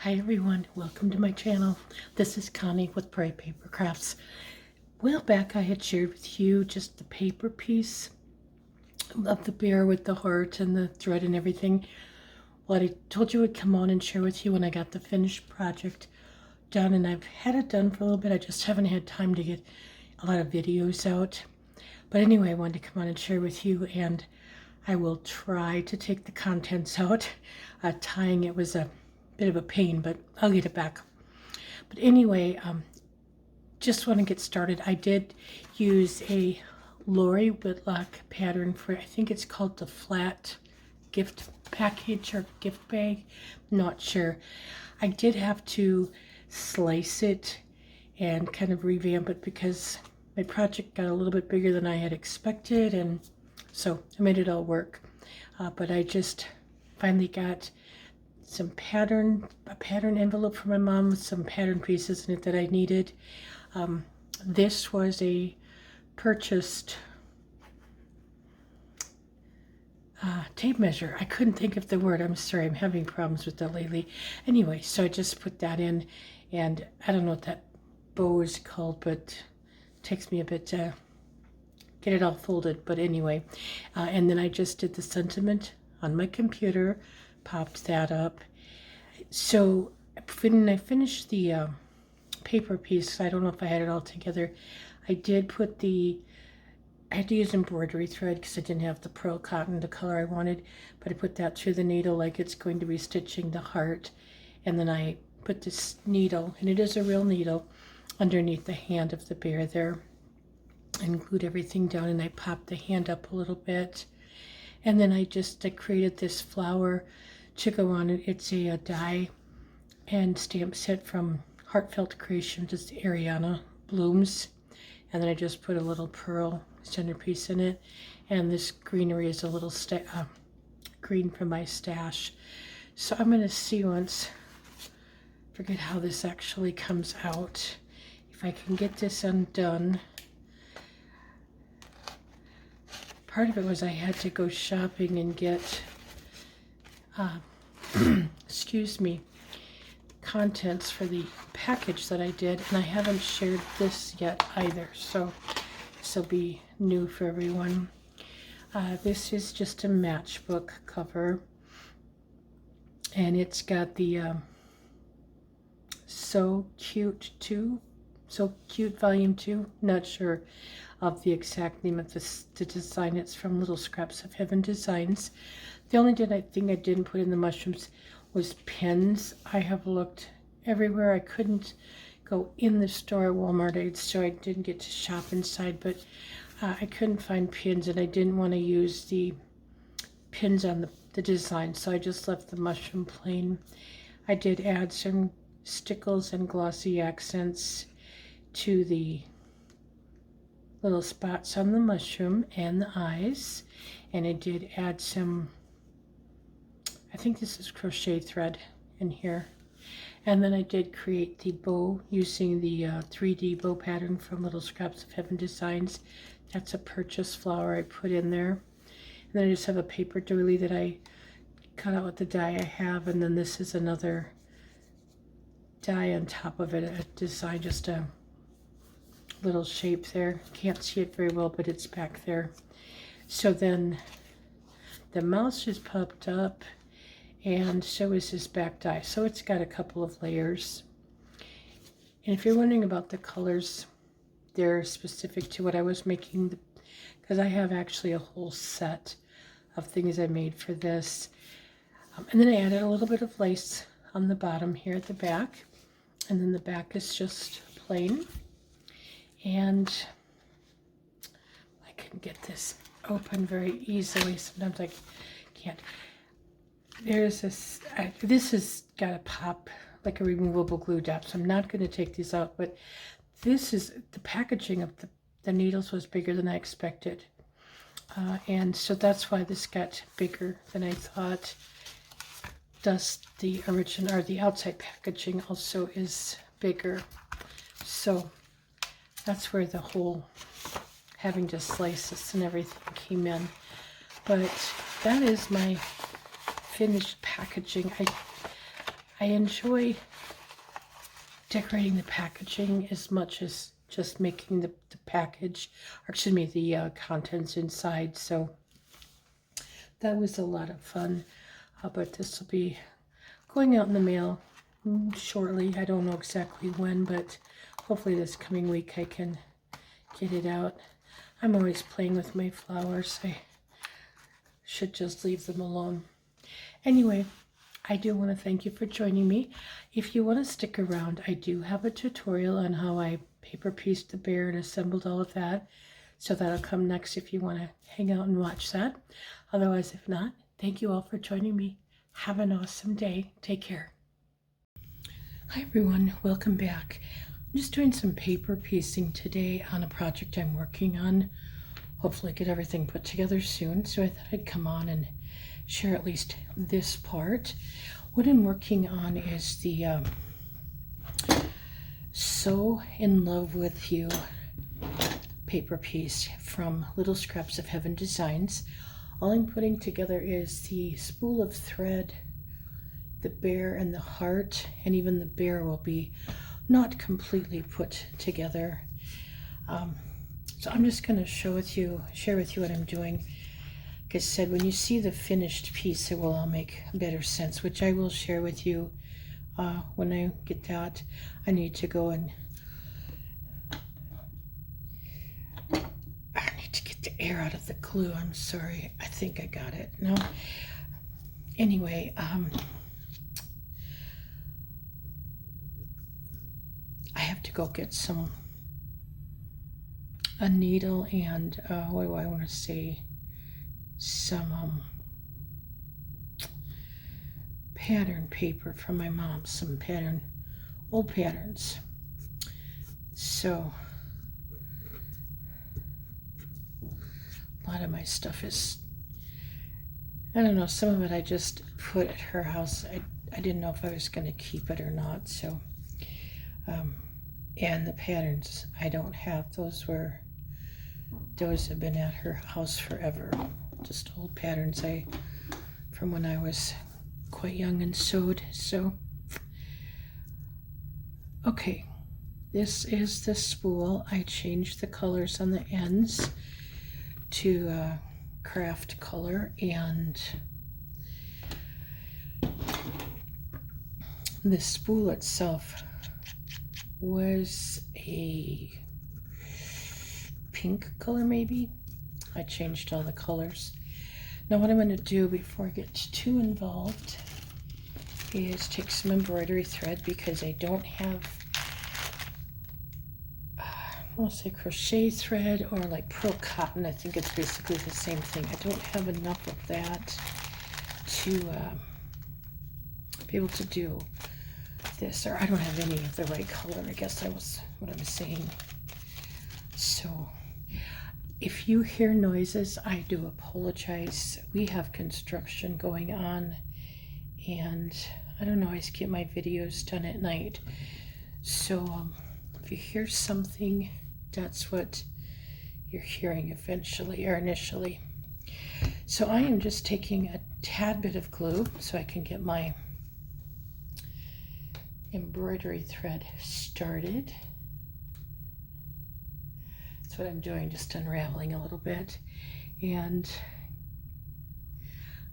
Hi everyone, welcome to my channel. This is Connie with Bright Paper Crafts. A while back I had shared with you just the paper piece of the bear with the heart and the thread and everything. Well, I told you I'd come on and share with you when I got the finished project done, and I've had it done for a little bit. I just haven't had time to get a lot of videos out. But anyway, I wanted to come on and share with you, and I will try to take the contents out. Tying it was a bit of a pain, but I'll get it back. But anyway, just want to get started. I did use a Lori Whitlock pattern for, I think it's called the flat gift package or gift bag. Not sure. I did have to slice it and kind of revamp it because my project got a little bit bigger than I had expected, and so I made it all work. But I just finally got a pattern envelope for my mom with some pattern pieces in it that I needed. This was a purchased tape measure. I couldn't think of the word. I'm sorry, I'm having problems with that lately. Anyway, so I just put that in, and I don't know what that bow is called, but it takes me a bit to get it all folded. But anyway, and then I just did the sentiment on my computer, popped that up. So when I finished the paper piece, I don't know if I had it all together, I did put I had to use embroidery thread because I didn't have the pearl cotton, the color I wanted, but I put that through the needle like it's going to be stitching the heart. And then I put this needle, and it is a real needle, underneath the hand of the bear there, and glued everything down, and I popped the hand up a little bit. And then I created this flower to go on it. It's a die and stamp set from Heartfelt Creations. It's Ariana Blooms. And then I just put a little pearl centerpiece in it. And this greenery is a little green from my stash. So I'm going to see once, forget how this actually comes out. If I can get this undone. Part of it was I had to go shopping and get, excuse me, contents for the package that I did, and I haven't shared this yet either, so this will be new for everyone. This is just a matchbook cover, and it's got the So Cute Volume 2, not sure of the exact name of the design. It's from Little Scraps of Heaven Designs. The only thing I didn't put in the mushrooms was pins. I have looked everywhere. I couldn't go in the store at Walmart, so I didn't get to shop inside, but I couldn't find pins, and I didn't want to use the pins on the design, so I just left the mushroom plain. I did add some stickles and glossy accents to the little spots on the mushroom and the eyes, and I did add some, I think this is crochet thread in here. And then I did create the bow using the 3D bow pattern from Little Scraps of Heaven Designs. That's a purchased flower I put in there. And then I just have a paper doily that I cut out with the die I have, and then this is another die on top of it, a design, just a little shape there. Can't see it very well, but it's back there. So then the mouse just popped up, and so is this back die. So it's got a couple of layers. And if you're wondering about the colors, they're specific to what I was making, because I have actually a whole set of things I made for this. And then I added a little bit of lace on the bottom here at the back, and then the back is just plain. And I can get this open very easily. Sometimes I can't. There's this, this has got a pop, like a removable glue dot, so I'm not going to take these out, but this is, the packaging of the needles was bigger than I expected. And so that's why this got bigger than I thought. Thus, the original, or the outside packaging also is bigger. So that's where the whole having to slice this and everything came in. But that is my finished packaging. I enjoy decorating the packaging as much as just making the package, or excuse me, the contents inside. So that was a lot of fun. But this will be going out in the mail shortly. I don't know exactly when, but hopefully this coming week I can get it out. I'm always playing with my flowers. I should just leave them alone. Anyway, I do want to thank you for joining me. If you want to stick around, I do have a tutorial on how I paper pieced the bear and assembled all of that. So that'll come next if you want to hang out and watch that. Otherwise, if not, thank you all for joining me. Have an awesome day. Take care. Hi everyone, welcome back. I'm just doing some paper piecing today on a project I'm working on. Hopefully get everything put together soon. So I thought I'd come on and share at least this part. What I'm working on is the So in Love With You paper piece from Little Scraps of Heaven Designs. All I'm putting together is the spool of thread, the bear and the heart, and even the bear will be not completely put together. So I'm just going to share with you what I'm doing. Like I said, when you see the finished piece, it will all make better sense, which I will share with you when I get that. I need to go and I need to get the air out of the glue. I'm sorry. I think I got it. No. Anyway, I have to go get a needle and what do I want to say? Some pattern paper from my mom, some old patterns. So a lot of my stuff is, I don't know, some of it I just put at her house. I didn't know if I was going to keep it or not. So and the patterns I don't have, those have been at her house forever. Just old patterns from when I was quite young and sewed. So okay, this is the spool. I changed the colors on the ends to craft color, and the spool itself was a pink color maybe. I changed all the colors. Now what I'm going to do before I get too involved is take some embroidery thread, because I don't have I'll say crochet thread or like pearl cotton. I think it's basically the same thing. I don't have enough of that to be able to do this, or I don't have any of the right color, I guess that was what I was saying. So if you hear noises, I do apologize. We have construction going on, and I don't always get my videos done at night. So if you hear something, that's what you're hearing eventually or initially. So I am just taking a tad bit of glue so I can get my embroidery thread started. That's what I'm doing, just unraveling a little bit. And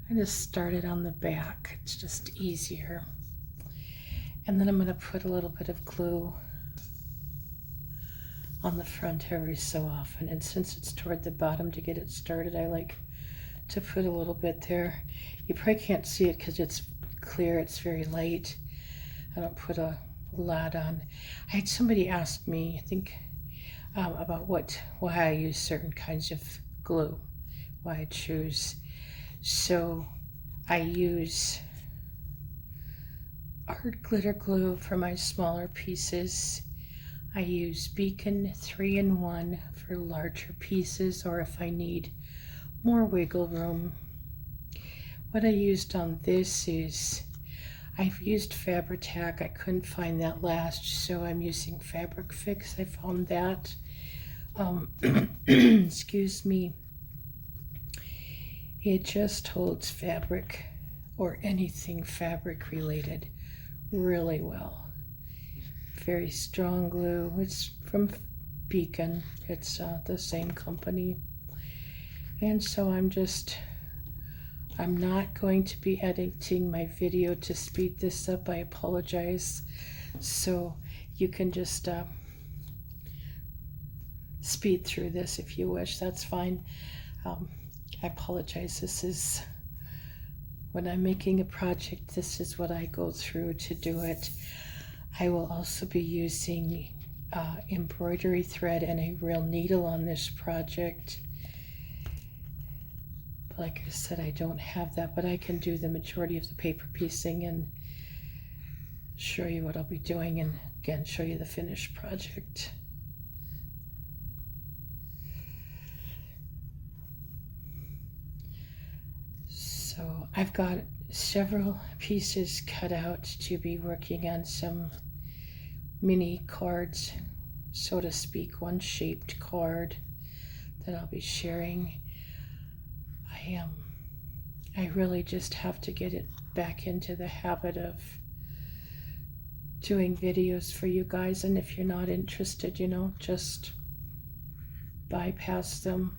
I just started on the back. It's just easier. And then I'm going to put a little bit of glue on the front every so often. And since it's toward the bottom to get it started, I like to put a little bit there. You probably can't see it because it's clear, it's very light. I don't put a lot on. I had somebody ask me, I think, about why I use certain kinds of glue, why I choose. So I use art glitter glue for my smaller pieces. I use Beacon 3-in-1 for larger pieces, or if I need more wiggle room. What I used on this is, I've used Fabri-Tac. I couldn't find that last, so I'm using Fabric Fix. I found that. Excuse me. It just holds fabric or anything fabric related really well. Very strong glue. It's from Beacon. It's the same company. And so I'm not going to be editing my video to speed this up. I apologize. So you can just speed through this if you wish. That's fine. I apologize. This is when I'm making a project, this is what I go through to do it. I will also be using embroidery thread and a real needle on this project. Like I said, I don't have that, but I can do the majority of the paper piecing and show you what I'll be doing, and again show you the finished project. So I've got several pieces cut out to be working on some mini cards, so to speak, one shaped card that I'll be sharing. I really just have to get it back into the habit of doing videos for you guys, and if you're not interested, you know, just bypass them.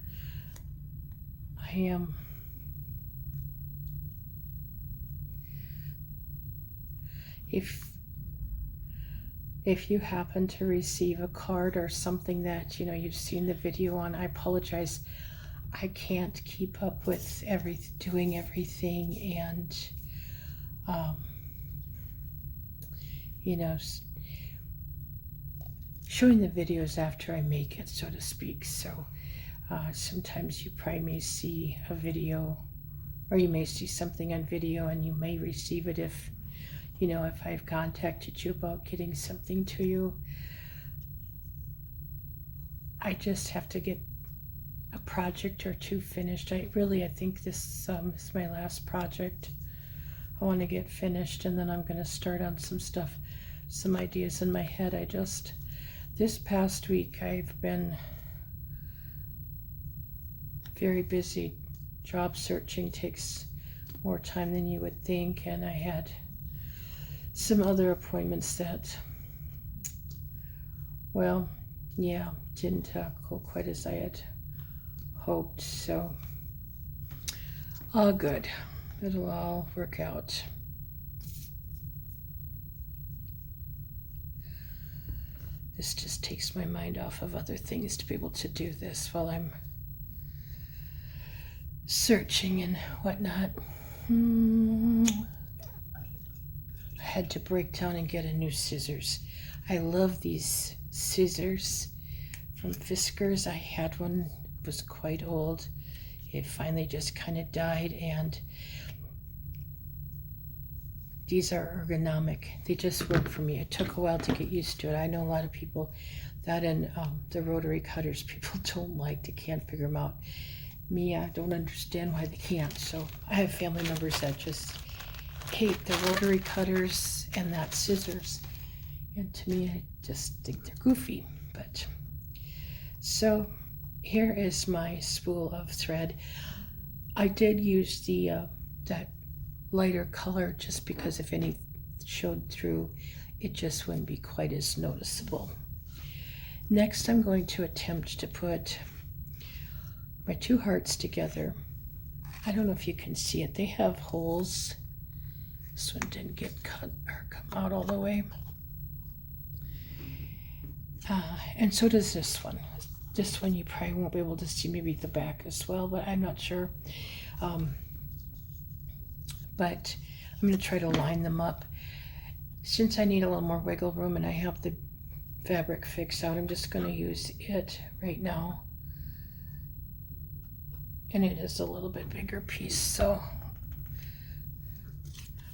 If you happen to receive a card or something that, you know, you've seen the video on, I apologize. I can't keep up with doing everything, and you know, showing the videos after I make it, so to speak. So sometimes you probably may see a video, or you may see something on video and you may receive it if, you know, if I've contacted you about getting something to you. I just have to get a project or two finished. I think this is my last project. I want to get finished, and then I'm going to start on some stuff, some ideas in my head. This past week I've been very busy. Job searching takes more time than you would think, and I had some other appointments that, well, yeah, didn't go quite as I had hoped. So all good. It'll all work out. This just takes my mind off of other things to be able to do this while I'm searching and whatnot. I had to break down and get a new scissors. I love these scissors from Fiskars. I had one, it was quite old. It finally just kind of died, and these are ergonomic. They just work for me. It took a while to get used to it. I know a lot of people that, and the rotary cutters, people don't like, they can't figure them out. Me, I don't understand why they can't. So I have family members that just hate the rotary cutters and that scissors, and to me, I just think they're goofy. But so here is my spool of thread. I did use the that lighter color just because if any showed through, it just wouldn't be quite as noticeable. Next, I'm going to attempt to put my two hearts together. I don't know if you can see it. They have holes. This one didn't get cut or come out all the way. And so does this one. This one you probably won't be able to see, maybe the back as well, but I'm not sure. But I'm going to try to line them up. Since I need a little more wiggle room and I have the fabric fixed out, I'm just going to use it right now. And it is a little bit bigger piece, so.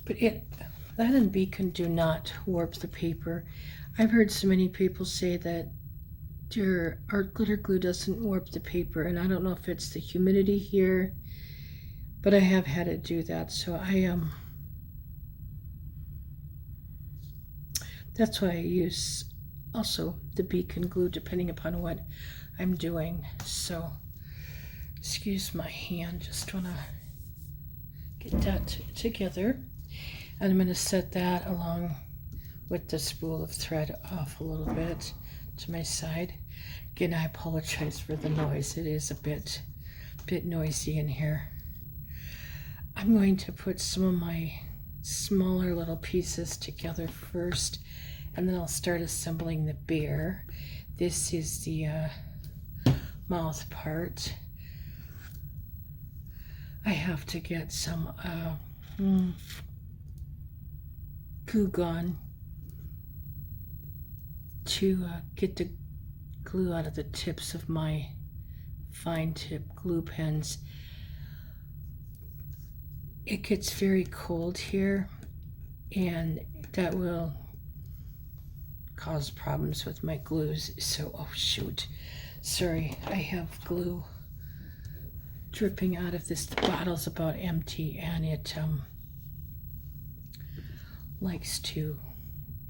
But that and Beacon do not warp the paper. I've heard so many people say that their art glitter glue doesn't warp the paper, and I don't know if it's the humidity here, but I have had it do that. So that's why I use also the Beacon glue depending upon what I'm doing. So excuse my hand, just want to get that together, and I'm going to set that along with the spool of thread off a little bit to my side. Again, I apologize for the noise. It is a bit noisy in here. I'm going to put some of my smaller little pieces together first, and then I'll start assembling the bear. This is the mouth part. I have to get some glue gun to get the glue out of the tips of my fine tip glue pens. It gets very cold here, and that will cause problems with my glues. So, oh shoot, sorry, I have glue dripping out of this. The bottle's about empty, and it likes to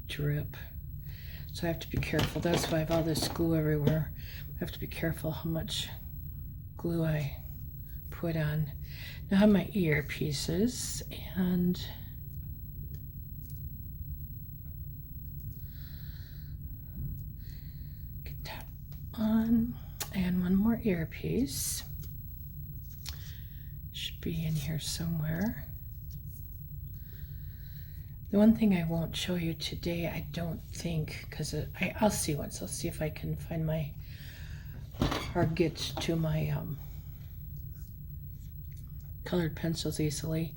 drip. So I have to be careful. That's why I have all this glue everywhere. I have to be careful how much glue I put on. Now I have my earpieces, and get that on, and one more earpiece. Should be in here somewhere. The one thing I won't show you today, I don't think, because I'll see once. I'll see if I can find my, or get to my colored pencils easily,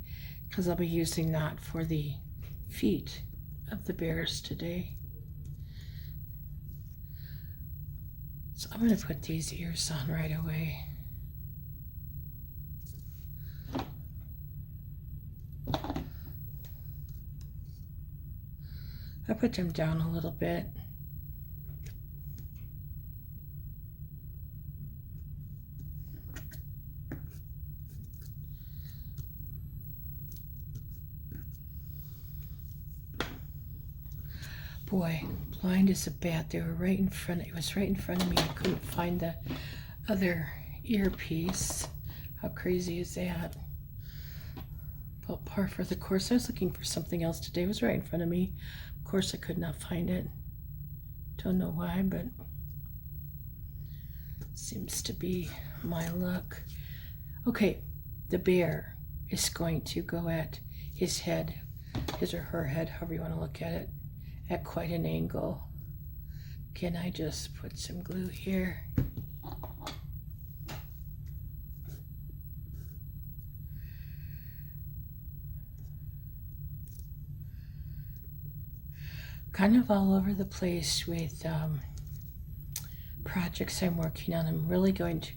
because I'll be using that for the feet of the bears today. So I'm going to put these ears on right away. I put them down a little bit. Boy, blind as a bat. They were right in front. It was right in front of me. I couldn't find the other earpiece. How crazy is that? About par for the course. I was looking for something else today. It was right in front of me. Of course, I could not find it. Don't know why, but seems to be my luck. Okay, the bear is going to go at his head, his or her head, however you want to look at it, at quite an angle. Can I just put some glue here? Kind of all over the place with projects I'm working on. I'm really going to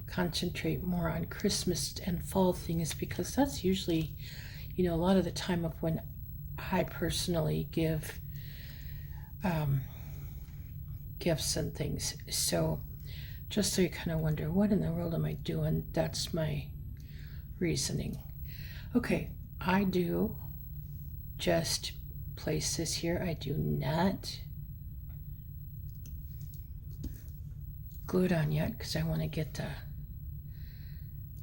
concentrate more on Christmas and fall things, because that's usually, you know, a lot of the time of when I personally give gifts and things. So just so you kind of wonder, what in the world am I doing? That's my reasoning. Okay, I do just place this here. I do not glue it on yet, because I want to get the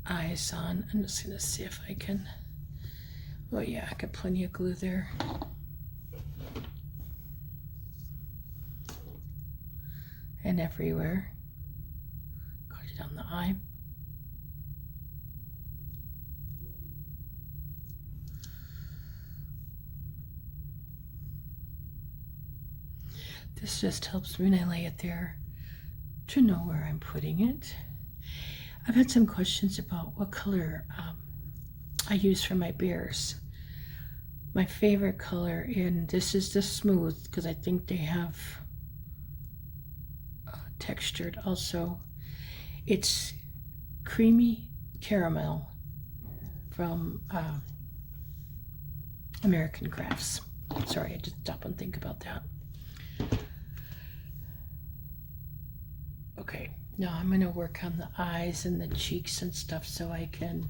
eyes on. I'm just going to see if I can. Oh yeah, I got plenty of glue there. And everywhere. Got it on the eye. This just helps me when I lay it there to know where I'm putting it. I've had some questions about what color I use for my bears. My favorite color, and this is the smooth, because I think they have textured also. It's creamy caramel from American Crafts. Sorry, I just stop and think about that. Okay, now I'm going to work on the eyes and the cheeks and stuff so I can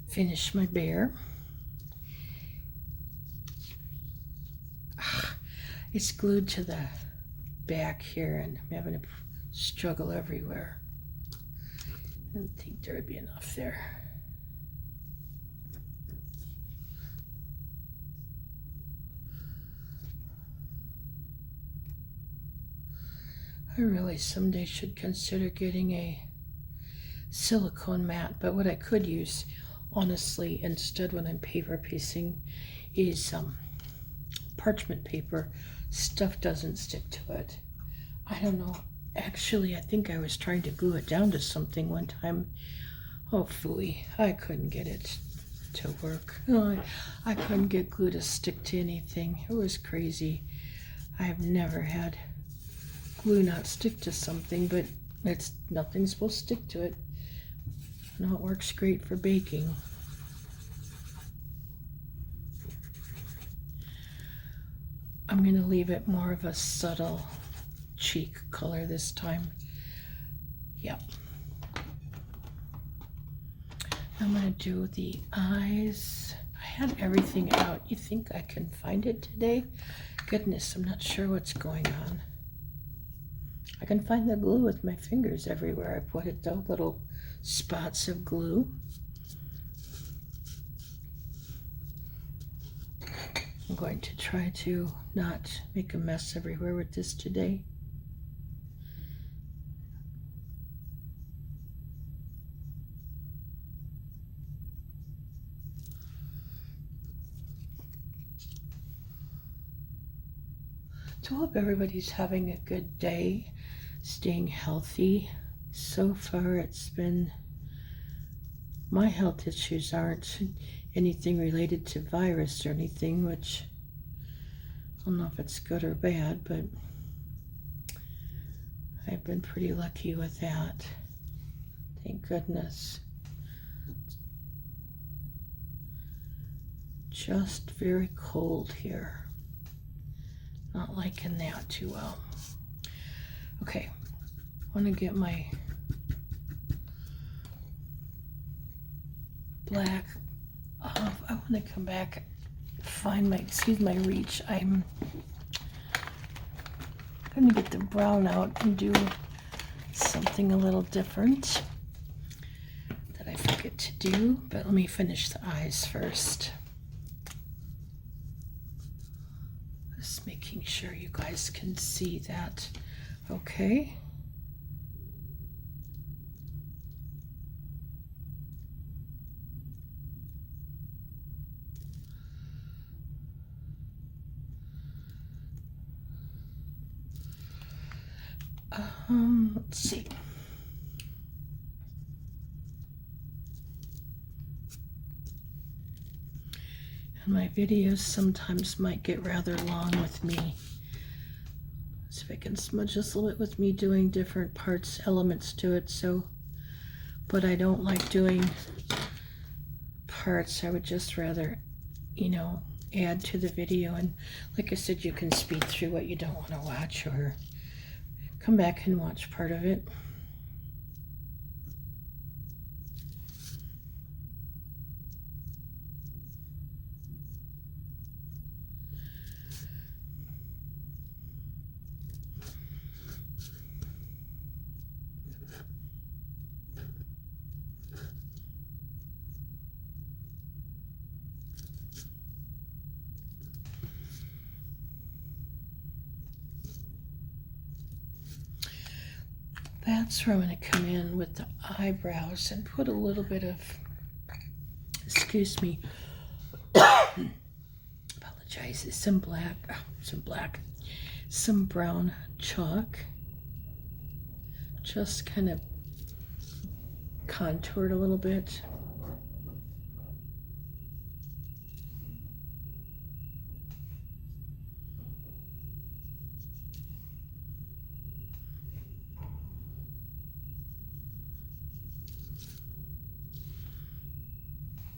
finish my bear. It's glued to the back here, and I'm having to struggle everywhere. I didn't think there would be enough there. I really someday should consider getting a silicone mat, but what I could use, honestly, instead when I'm paper piecing, is parchment paper. Stuff doesn't stick to it. I don't know. Actually, I think I was trying to glue it down to something one time. Oh, phooey. I couldn't get it to work. Oh, I couldn't get glue to stick to anything. It was crazy. I've never had glue not stick to something, but nothing's supposed to stick to it. No, it works great for baking. I'm going to leave it more of a subtle cheek color this time. Yep. I'm going to do the eyes. I had everything out. You think I can find it today? Goodness, I'm not sure what's going on. I can find the glue with my fingers everywhere. I put it down, little spots of glue. I'm going to try to not make a mess everywhere with this today. So I hope everybody's having a good day, staying healthy. So far it's been, my health issues aren't anything related to virus or anything, which I don't know if it's good or bad, but I've been pretty lucky with that. Thank goodness. Just very cold here. Not liking that too well. Okay, I want to get my black off. I want to come back, find my, excuse my reach. I'm going to get the brown out and do something a little different that I forget to do, but let me finish the eyes first. Just making sure you guys can see that. Okay. Let's see. And my videos sometimes might get rather long with me. So if I can smudge this a little bit with me doing different parts, elements to it. So, but I don't like doing parts. I would just rather, you know, add to the video. And like I said, you can speed through what you don't want to watch or come back and watch part of it. That's where I'm going to come in with the eyebrows and put a little bit of, excuse me, apologize, some brown chalk, just kind of contoured a little bit.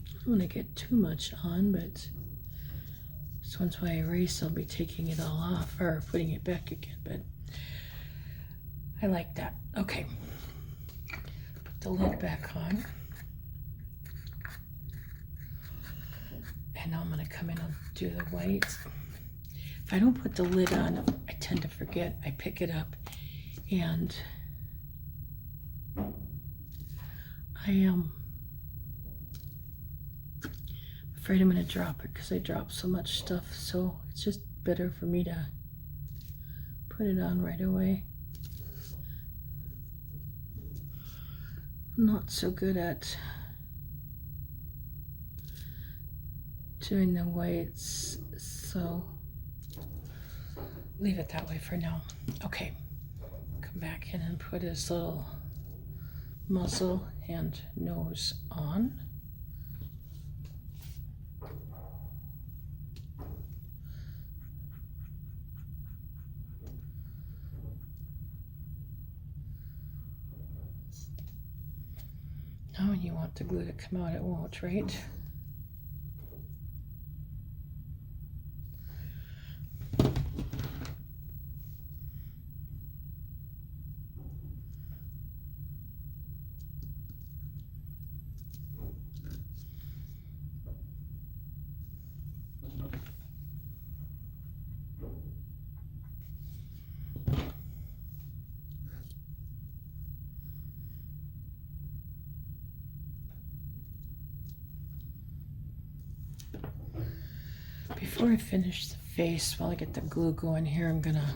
I don't want to get too much on, but so once I erase, I'll be taking it all off or putting it back again, but I like that. Okay, put the lid back on. And now I'm going to come in and do the whites. If I don't put the lid on, I tend to forget. I pick it up and I am afraid I'm going to drop it because I drop so much stuff, so it's just better for me to put it on right away. not so good at doing the whites, so leave it that way for now. Okay, come back in and put his little muzzle and nose on. Now when you want the glue to come out, it won't, right? Before I finish the face, while I get the glue going here, I'm gonna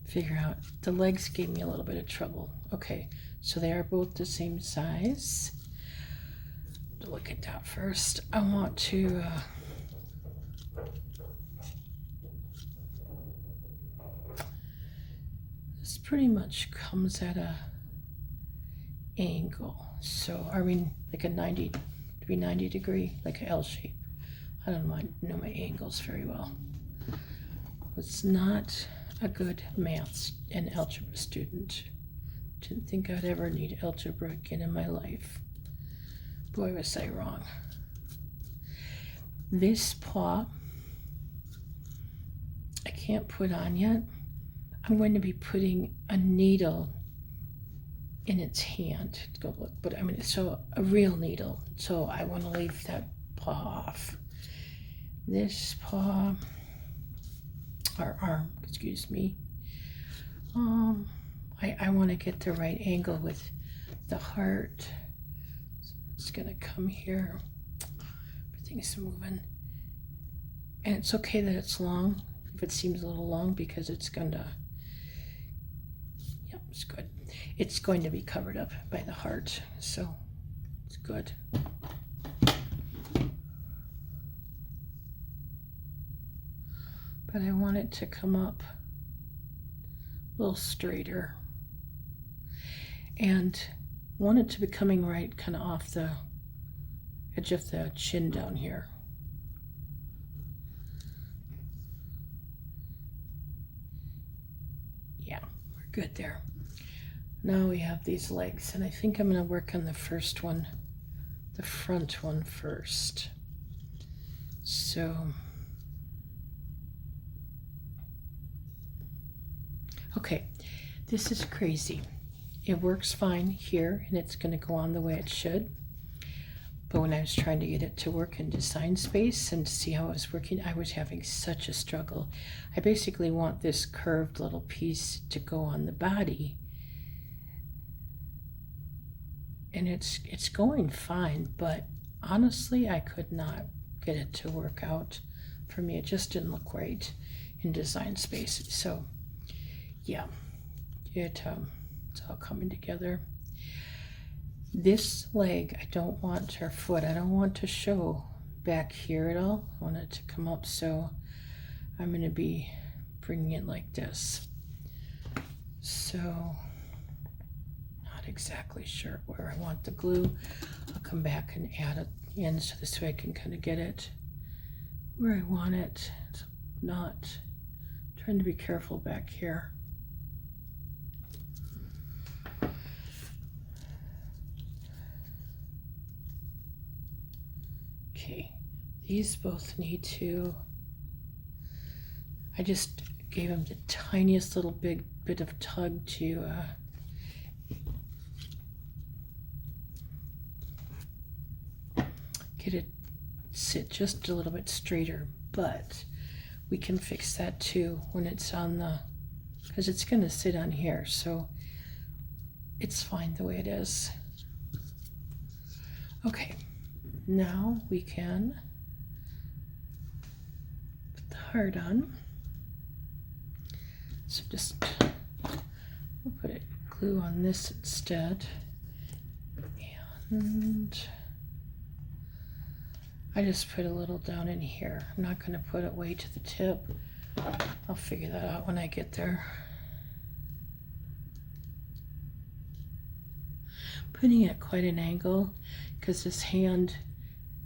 figure out, the legs gave me a little bit of trouble. Okay, so they are both the same size. To look at that first, I want to this pretty much comes at a angle, so I mean like a 90 degree, like an L shape. I don't know my angles very well. Was not a good math and algebra student. Didn't think I'd ever need algebra again in my life. Boy, was I wrong. This paw I can't put on yet. I'm going to be putting a needle in its hand. Go look, but I mean, so a real needle. So I want to leave that paw off. This paw, or arm, excuse me. I want to get the right angle with the heart. It's gonna come here. Everything's moving, and it's okay that it's long. If it seems a little long, because it's gonna. Yep, it's good. It's going to be covered up by the heart, so it's good. But I want it to come up a little straighter, and want it to be coming right kind of off the edge of the chin down here. Yeah, we're good there. Now we have these legs, and I think I'm going to work on the first one, the front one first. So okay, this is crazy. It works fine here, and it's going to go on the way it should. But when I was trying to get it to work in Design Space and see how it was working, I was having such a struggle. I basically want this curved little piece to go on the body. And it's going fine, but honestly, I could not get it to work out for me. It just didn't look right in Design Space. So yeah, it's all coming together. This leg, I don't want her foot, I don't want to show back here at all. I want it to come up, so I'm going to be bringing it like this. So not exactly sure where I want the glue. I'll come back and add it in so this way I can kind of get it where I want it. It's not trying to be careful back here. Okay, these both need to, I just gave them the tiniest little bit of tug to get it sit just a little bit straighter, but we can fix that too when it's on the, because it's going to sit on here, so it's fine the way it is. Okay, now we can put the heart on. So just, we'll put it glue on this instead. And I just put a little down in here. I'm not going to put it way to the tip. I'll figure that out when I get there. Putting it at quite an angle because this hand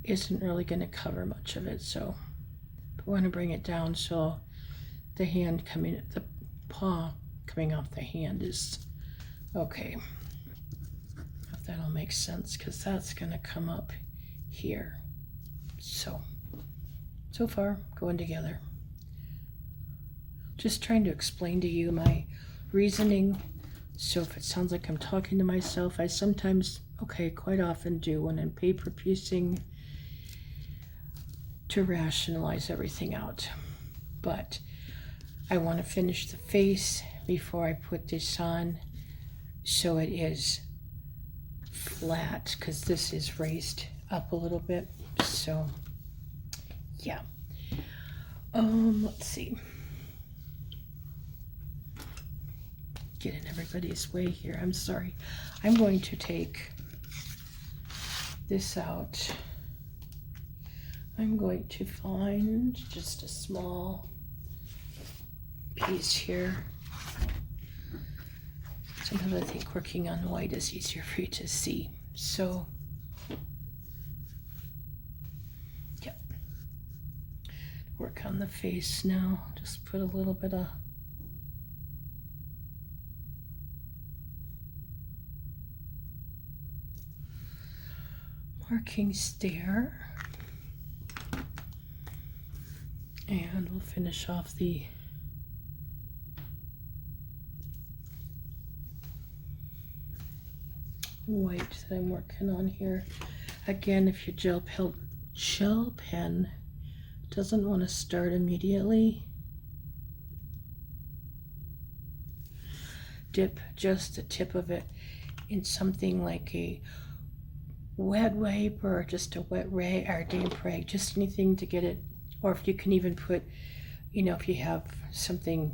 isn't really going to cover much of it, so I want to bring it down so the hand coming, the paw coming off the hand is okay. If that'll make sense, because that's going to come up here. So far going together. Just trying to explain to you my reasoning. So if it sounds like I'm talking to myself, I sometimes, quite often do when I'm paper piecing to rationalize everything out. But I want to finish the face before I put this on so it is flat, because this is raised up a little bit. So yeah. Let's see. Get in everybody's way here. I'm sorry. I'm going to take this out. I'm going to find just a small piece here. Sometimes I think working on white is easier for you to see. So, yep. Work on the face now. Just put a little bit of markings there. And we'll finish off the white that I'm working on here. Again, if your gel pen doesn't want to start immediately, dip just the tip of it in something like a wet wipe or just a wet rag or a damp rag, just anything to get it. Or if you can even put, if you have something,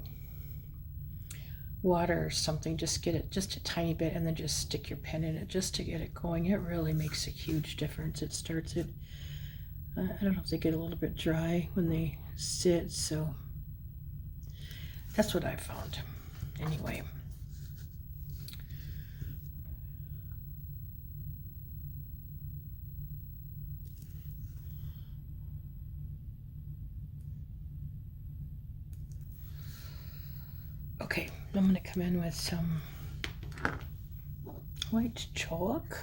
water or something, just get it just a tiny bit and then just stick your pen in it just to get it going. It really makes a huge difference. It starts it. I don't know if they get a little bit dry when they sit, so that's what I found. Anyway. Okay, I'm going to come in with some white chalk.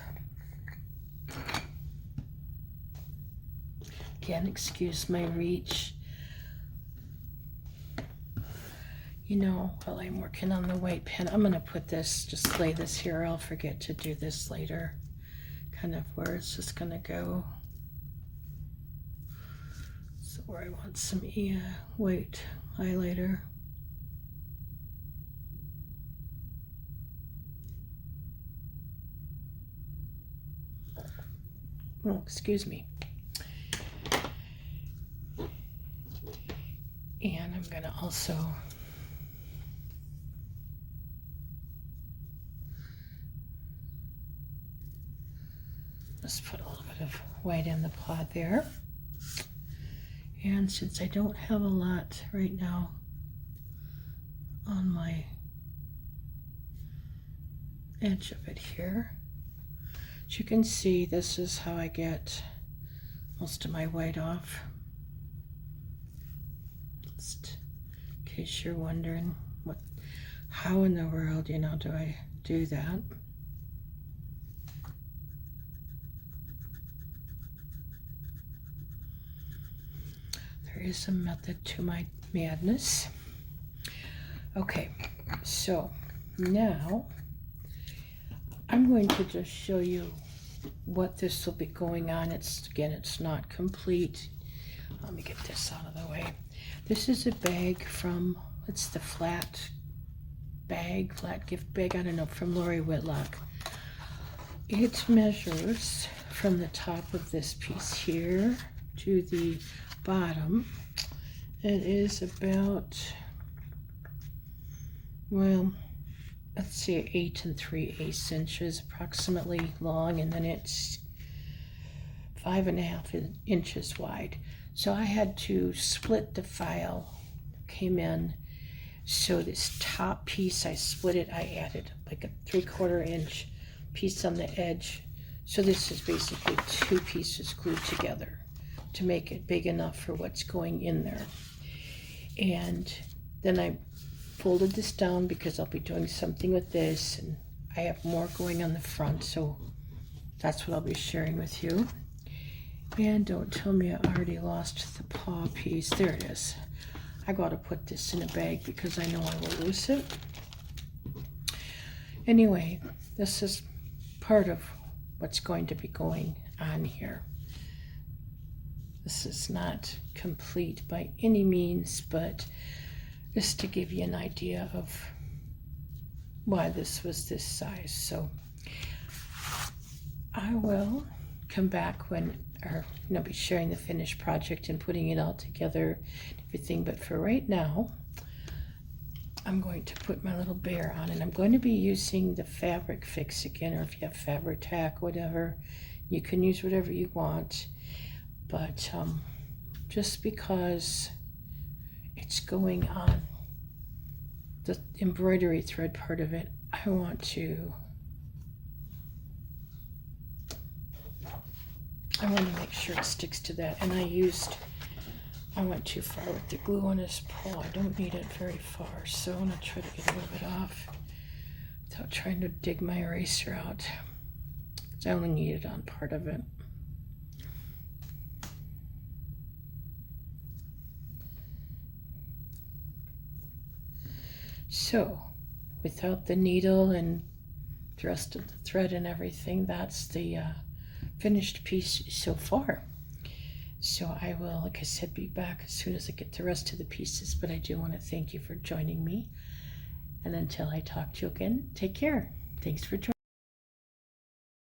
Again, excuse my reach. While I'm working on the white pen, I'm going to put this, just lay this here. I'll forget to do this later. Kind of where it's just going to go. So where I want some white highlighter. Oh, excuse me. And I'm going to also just put a little bit of white in the pot there. And since I don't have a lot right now on my edge of it here, as you can see, this is how I get most of my white off. Just in case you're wondering how in the world, do I do that? There is a method to my madness. Okay, so now I'm going to just show you what this will be going on. It's not complete. Let me get this out of the way. This is a bag it's the flat gift bag, I don't know, from Lori Whitlock. It measures from the top of this piece here to the bottom. It is about, let's say 8 3/8 inches approximately long, and then it's 5.5 inches wide. So I had to split the file, came in. So this top piece, I split it, I added like a 3/4 inch piece on the edge. So this is basically 2 pieces glued together to make it big enough for what's going in there. And then I folded this down because I'll be doing something with this, and I have more going on the front, so that's what I'll be sharing with you. And don't tell me I already lost the paw piece. There it is. I gotta put this in a bag because I know I will lose it. Anyway, this is part of what's going to be going on here. This is not complete by any means, but just to give you an idea of why this was this size. So I will come back when, or be sharing the finished project and putting it all together, everything. But for right now, I'm going to put my little bear on, and I'm going to be using the Fabric Fix again, or if you have Fabric Tack, whatever, you can use whatever you want. But just because it's going on the embroidery thread part of it, I want to make sure it sticks to that. And I went too far with the glue on this paw. I don't need it very far, so I'm gonna try to get a little bit off without trying to dig my eraser out, because I only need it on part of it. So without the needle and the rest of the thread and everything, that's the finished piece so far. So I will, like I said, be back as soon as I get the rest of the pieces. But I do want to thank you for joining me. And until I talk to you again, take care. Thanks for joining.